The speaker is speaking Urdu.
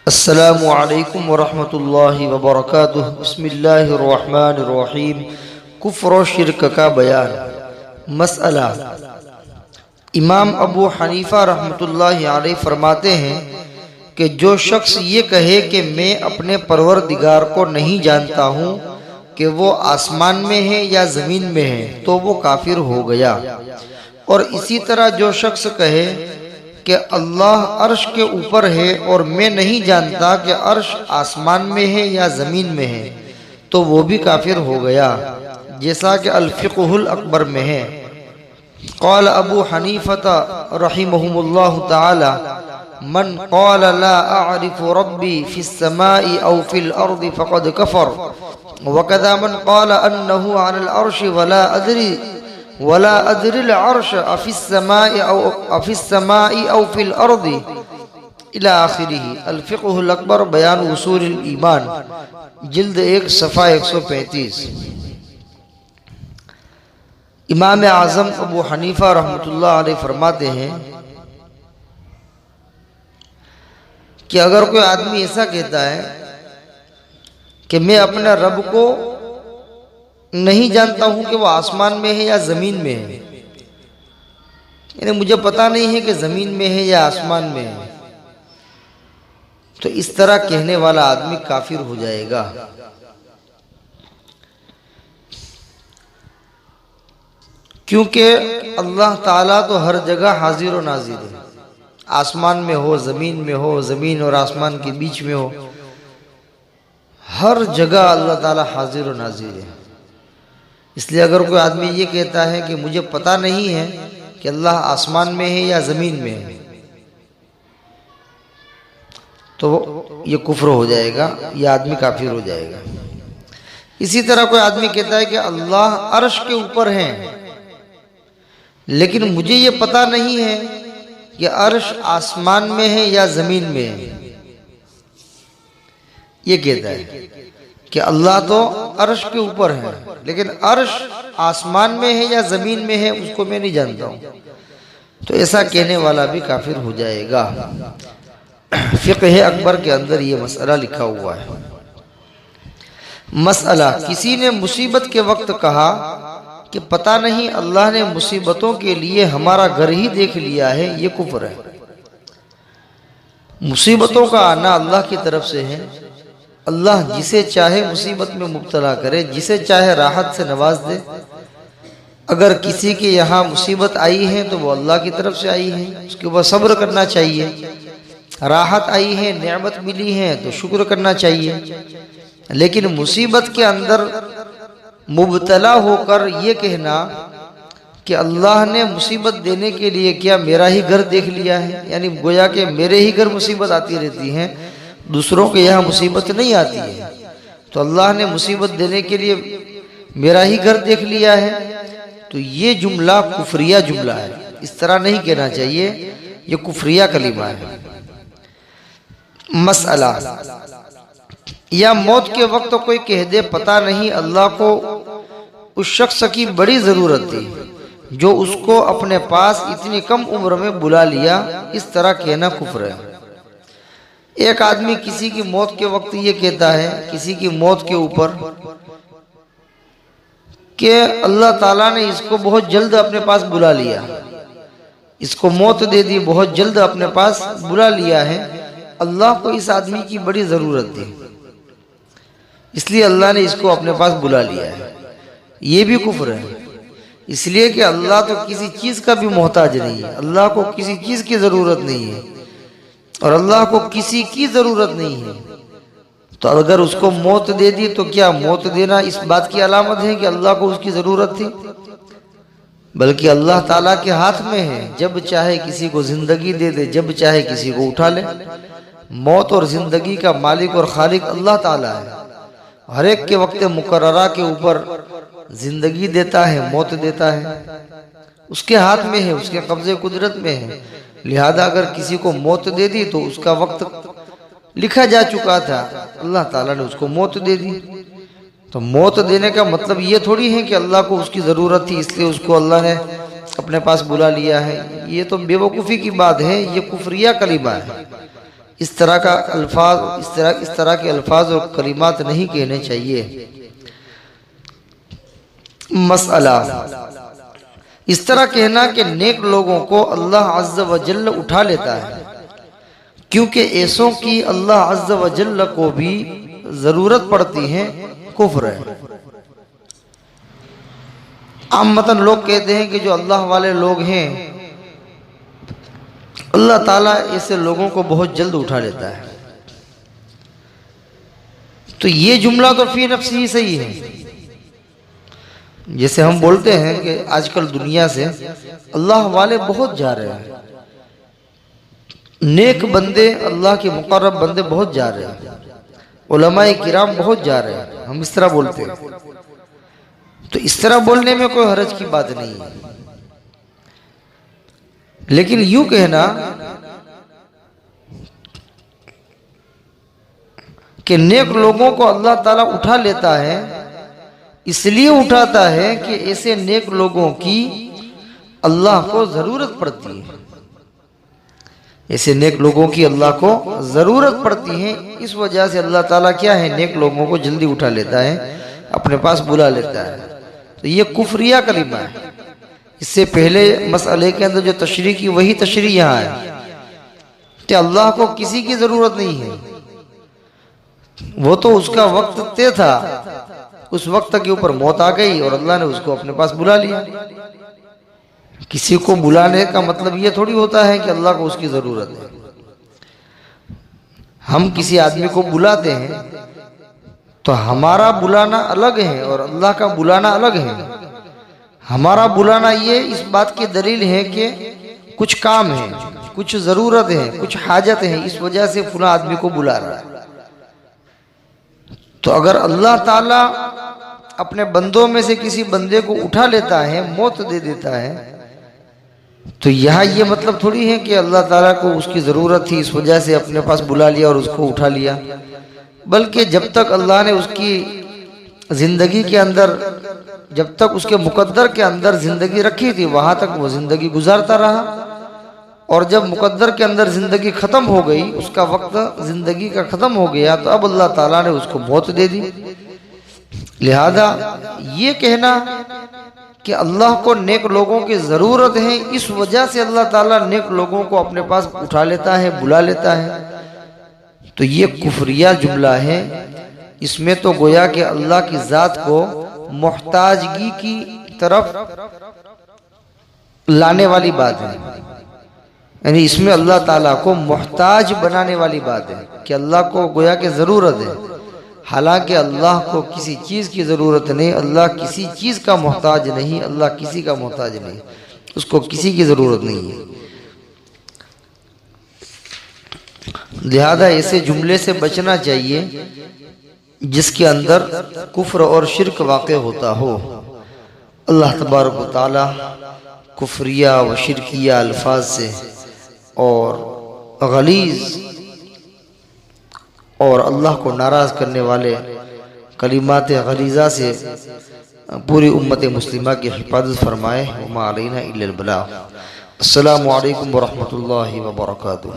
السلام علیکم ورحمۃ اللہ وبرکاتہ۔ بسم اللہ الرحمن الرحیم۔ کفر و شرک کا بیان۔ مسئلہ، امام ابو حنیفہ رحمۃ اللہ علیہ فرماتے ہیں کہ جو شخص یہ کہے کہ میں اپنے پروردگار کو نہیں جانتا ہوں کہ وہ آسمان میں ہے یا زمین میں ہے تو وہ کافر ہو گیا، اور اسی طرح جو شخص کہے کہ اللہ عرش کے اوپر ہے اور میں نہیں جانتا کہ عرش آسمان میں ہے یا زمین میں ہے تو وہ بھی کافر ہو گیا، جیسا کہ الفقہ الاکبر میں ہے۔ قال ابو حنیفہ رحمہ اللہ تعالی: من قال لا اعرف ربی فی السماء او فی الارض فقد کفر، وکذا من قال انه عن العرش ولا ادری العرش افی السماء او فی الارض الى آخرہ۔ الفقہ الاکبر بیان اصول الایمان، جلد 1 صفحہ 135۔ امام اعظم ابو حنیفہ رحمۃ اللہ علیہ فرماتے ہیں کہ اگر کوئی آدمی ایسا کہتا ہے کہ میں اپنے رب کو نہیں جانتا ہوں کہ وہ آسمان میں ہے یا زمین میں ہے، یعنی مجھے پتا نہیں ہے کہ زمین میں ہے یا آسمان میں ہے، تو اس طرح کہنے والا آدمی کافر ہو جائے گا۔ کیونکہ اللہ تعالیٰ تو ہر جگہ حاضر و ناظر ہے، آسمان میں ہو، زمین میں ہو، زمین اور آسمان کے بیچ میں ہو، ہر جگہ اللہ تعالیٰ حاضر و ناظر ہے۔ اس لیے اگر کوئی آدمی یہ کہتا ہے کہ مجھے پتا نہیں ہے کہ اللہ آسمان میں ہے یا زمین میں ہے تو یہ کفر ہو جائے گا، یہ آدمی کافر ہو جائے گا۔ اسی طرح کوئی آدمی کہتا ہے کہ اللہ عرش کے اوپر ہے لیکن مجھے یہ پتا نہیں ہے کہ عرش آسمان میں ہے یا زمین میں ہے، یہ کہتا ہے کہ اللہ تو عرش کے اوپر ہے لیکن عرش آسمان میں ہے یا زمین میں ہے اس کو میں نہیں جانتا ہوں، تو ایسا کہنے والا بھی کافر ہو جائے گا۔ فقہ اکبر کے اندر یہ مسئلہ لکھا ہوا ہے۔ مسئلہ، کسی نے مصیبت کے وقت کہا کہ پتہ نہیں اللہ نے مصیبتوں کے لیے ہمارا گھر ہی دیکھ لیا ہے، یہ کفر ہے۔ مصیبتوں کا آنا اللہ کی طرف سے ہے، اللہ جسے چاہے مصیبت میں مبتلا کرے، جسے چاہے راحت سے نواز دے۔ اگر کسی کے یہاں مصیبت آئی ہے تو وہ اللہ کی طرف سے آئی ہے، اس کے اوپر صبر کرنا چاہیے۔ راحت آئی ہے، نعمت ملی ہے تو شکر کرنا چاہیے، لیکن مصیبت کے اندر مبتلا ہو کر یہ کہنا کہ اللہ نے مصیبت دینے کے لیے کیا میرا ہی گھر دیکھ لیا ہے، یعنی گویا کہ میرے ہی گھر مصیبت آتی رہتی ہے، دوسروں کے یہاں مصیبت نہیں آتی ہے، تو اللہ نے مصیبت دینے کے لیے میرا ہی گھر دیکھ لیا ہے، تو یہ جملہ کفریہ جملہ ہے، اس طرح نہیں کہنا چاہیے، یہ کفریہ کلمہ ہے۔ مسئلہ، یا موت کے وقت کوئی کہہ دے پتہ نہیں اللہ کو اس شخص کی بڑی ضرورت تھی جو اس کو اپنے پاس اتنی کم عمر میں بلا لیا، اس طرح کہنا کفر ہے۔ ایک آدمی کسی کی موت کے وقت یہ کہتا ہے کسی کی موت کے اوپر کہ اللہ تعالیٰ نے اس کو بہت جلد اپنے پاس بلا لیا، اس کو موت دے دی، بہت جلد اپنے پاس بلا لیا ہے، اللہ کو اس آدمی کی بڑی ضرورت تھی اس لیے اللہ نے اس کو اپنے پاس بلا لیا ہے، یہ بھی کفر ہے۔ اس لیے کہ اللہ تو کسی چیز کا بھی محتاج نہیں ہے، اللہ کو کسی چیز کی ضرورت نہیں ہے اور اللہ کو کسی کی ضرورت نہیں ہے، تو اگر اس کو موت دے دی تو کیا موت دینا اس بات کی علامت ہے کہ اللہ کو اس کی ضرورت تھی؟ بلکہ اللہ تعالیٰ کے ہاتھ میں ہے، جب چاہے کسی کو زندگی دے دے، جب چاہے کسی کو اٹھا لے۔ موت اور زندگی کا مالک اور خالق اللہ تعالیٰ ہے، ہر ایک کے وقت مقررہ کے اوپر زندگی دیتا ہے، موت دیتا ہے، اس کے ہاتھ میں ہے، اس کے قبضے قدرت میں ہے، لہذا اگر کسی کو موت دے دی تو اس کا وقت لکھا جا چکا تھا، اللہ تعالیٰ نے اس کو موت دے دی، تو موت دینے کا مطلب یہ تھوڑی ہے کہ اللہ کو اس کی ضرورت تھی اس لیے اس کو اللہ نے اپنے پاس بلا لیا ہے، یہ تو بے وقوفی کی بات ہے، یہ کفریہ کلمہ ہے۔ اس طرح کے الفاظ اور کلمات نہیں کہنے چاہیے۔ مسئلہ، اس طرح کہنا کہ نیک لوگوں کو اللہ عز و جل اٹھا لیتا ہے، کیونکہ ایسوں کی اللہ عز و جل کو بھی ضرورت پڑتی ہے، کفر ہے۔ عامتاً لوگ کہتے ہیں کہ جو اللہ والے لوگ ہیں اللہ تعالیٰ ایسے لوگوں کو بہت جلد اٹھا لیتا ہے۔ تو یہ جملہ تو فی نفسی ہی صحیح ہے۔ جیسے ہم بولتے ہیں کہ آج کل دنیا سے اللہ والے بہت جا رہے ہیں، نیک بندے، اللہ کے مقرب بندے بہت جا رہے ہیں، علماء کرام بہت جا رہے ہیں، ہم اس طرح بولتے ہیں۔ تو اس طرح بولنے میں کوئی حرج کی بات نہیں ہے، لیکن یوں کہنا کہ نیک لوگوں کو اللہ تعالیٰ اٹھا لیتا ہے، اس لیے اٹھاتا ہے کہ ایسے نیک لوگوں کی اللہ کو ضرورت پڑتی ہے، ایسے نیک لوگوں کی اللہ کو ضرورت پڑتی ہے، اس وجہ سے اللہ تعالیٰ کیا ہے، نیک لوگوں کو جلدی اٹھا لیتا ہے، اپنے پاس بلا لیتا ہے۔ تو یہ کفریہ کلمہ ہے۔ اس سے پہلے مسئلے کے اندر جو تشریح کی وہی تشریح یہاں ہے کہ اللہ کو کسی کی ضرورت نہیں ہے، وہ تو اس کا وقت طے تھا، اس وقت کے اوپر موت آ گئی اور اللہ نے اس کو اپنے پاس بلا لیا۔ کسی کو بلانے کا مطلب یہ تھوڑی ہوتا ہے کہ اللہ کو اس کی ضرورت ہے۔ ہم کسی آدمی کو بلاتے ہیں تو ہمارا بلانا الگ ہے اور اللہ کا بلانا الگ ہے۔ ہمارا بلانا یہ اس بات کی دلیل ہے کہ کچھ کام ہے، کچھ ضرورت ہے، کچھ حاجت ہے، اس وجہ سے فلاں آدمی کو بلا رہا ہے۔ تو اگر اللہ تعالیٰ اپنے بندوں میں سے کسی بندے کو اٹھا لیتا ہے، موت دے دیتا ہے، تو یہاں یہ مطلب تھوڑی ہے کہ اللہ تعالیٰ کو اس کی ضرورت تھی، اس وجہ سے اپنے پاس بلا لیا اور اس کو اٹھا لیا، بلکہ جب تک اللہ نے اس کی زندگی کے اندر، جب تک اس کے مقدر کے اندر زندگی رکھی تھی وہاں تک وہ زندگی گزارتا رہا، اور جب مقدر کے اندر زندگی ختم ہو گئی، اس کا وقت زندگی کا ختم ہو گیا، تو اب اللہ تعالیٰ نے اس کو موت دے دی۔ لہذا یہ کہنا کہ اللہ کو نیک لوگوں کی ضرورت ہے، اس وجہ سے اللہ تعالیٰ نیک لوگوں کو اپنے پاس اٹھا لیتا ہے، بلا لیتا ہے، تو یہ کفریہ جملہ ہے۔ اس میں تو گویا کہ اللہ کی ذات کو محتاجگی کی طرف لانے والی بات ہے، یعنی اس میں اللہ تعالیٰ کو محتاج بنانے والی بات ہے کہ اللہ کو گویا کہ ضرورت ہے، حالانکہ اللہ کو کسی چیز کی ضرورت نہیں، اللہ کسی چیز کا محتاج نہیں، اللہ کسی کا محتاج نہیں، اس کو کسی کی ضرورت نہیں ہے۔ لہذا ایسے جملے سے بچنا چاہیے جس کے اندر کفر اور شرک واقع ہوتا ہو۔ اللہ تبارک و تعالی کفریہ و شرکیہ الفاظ سے اور غلیظ اور اللہ کو ناراض کرنے والے کلمات غلیظہ سے پوری امت مسلمہ کی حفاظت فرمائے۔ وما علینا الا البلاغ۔ السلام علیکم ورحمۃ اللہ وبرکاتہ۔